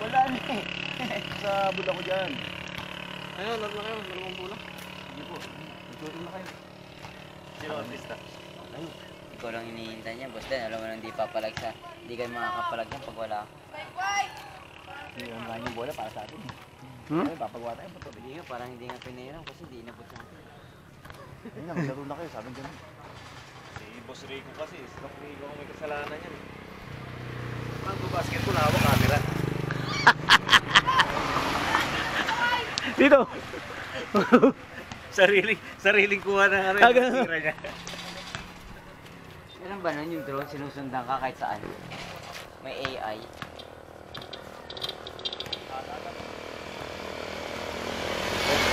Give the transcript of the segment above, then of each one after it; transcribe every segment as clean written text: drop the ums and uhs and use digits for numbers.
Wala na eh. Sa bula ko dyan. Ayun, laro na kayo. Dalawang bola. Hindi po. Nagtutong na kayo. Sino artista? Ayun. Ikaw lang hinihintay niya, boss din. Alam mo nang di papalag sa... Hindi kayo makakapalag yan pag wala ako. Hindi online yung bola para sa atin. Ayun, papagawa tayo. Hindi nga, parang hindi nga pinahiram kasi hindi inabot sa akin. Ayun na, maglaro na kayo. Sabi ganun. Si Boss Rico kasi. Si Doc Rico ang may kasalanan yan. Mag-basketball, hawak camera. Dito! Sariling kuha ng ano Ah, yung ganun. tira niya. Ganun ba nun yung drone? Sinusundan ka kahit saan? May AI.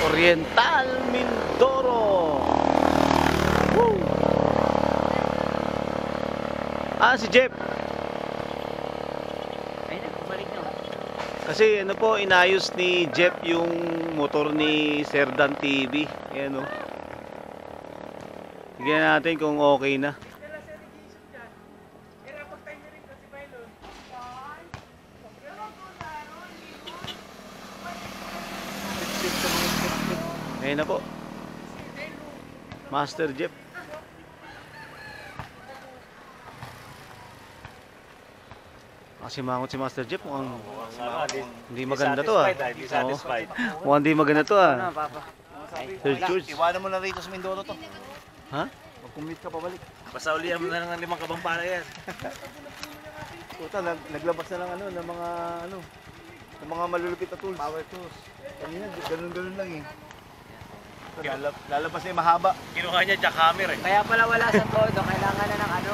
Oriental Mindoro! Woo! Ah, si Jeff. Ay, nagbalik na. Kasi ano po, inayos ni Jeff yung motor ni Serdan TV. Ayan o. Tignan natin kung okay na. Ayan na po. Master Jeff. Kasi mangot si Master Jeff. Mukhang hindi maganda to ah. Hindi satisfied. Oo. Mukhang hindi maganda to Ano, ah. Papa? Sir George. Iwanan mo na rito sa Mindoro to. Ha? Mag-commute ka pabalik. Basta ulihan mo na ng 5 kabang para yan. Puta, naglabas na lang ano, ng mga ano, ng mga malulupit na tools. Power tools. Kanina, ganun-ganun lang eh. Lalabas na yung mahaba. Kinuha niya jackhammer eh. Kaya pala wala sa todo. Kailangan na ng ano.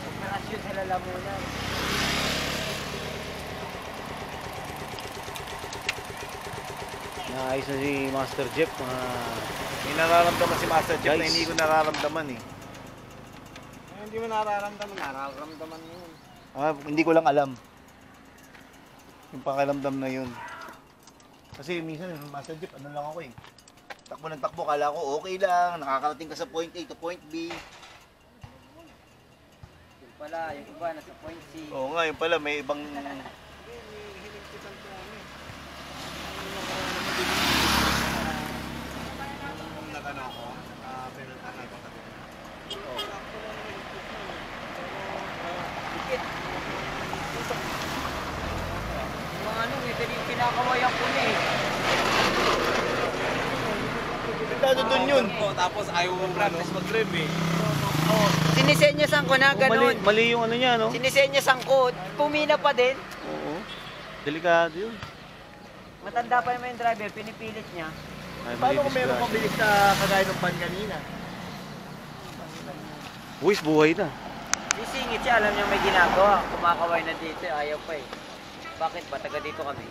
Operasyon sa lalamunan. Naayos na si Master Jeff. May nararamdaman si Master Jeff na Guys. hindi ko nararamdaman eh. Hindi mo nararamdaman mo yun. Ah, hindi ko lang alam. Yung pakiramdam na yun. Kasi minsan yung Master Jeff, ano lang ako eh. Takbo ng takbo, kala ko okay lang, nakakarating ka sa point A to point B. Yung pala, yung iba nasa point C. Oo nga, yun pala, may ibang... Yung ano, yung kinakawayan ko na eh. Pintado dun yun. Tapos ayaw mo practice mag-drive eh. Oh, sinisenyasan ko na, ganun. Mali yung ano niya, no? Sinisenyasan ko, pumina pa din. Oo. Delikado yun. Matanda pa naman yung driver, pinipilit niya. Ay, Paano kung mali meron disgrasya. pabilis na kagaya ng pan kanina? Uwis, buhay na. Sisingit siya, alam niya may ginagawa. Kumakaway na dito, ayaw pa eh. Bakit ba? Taga dito kami.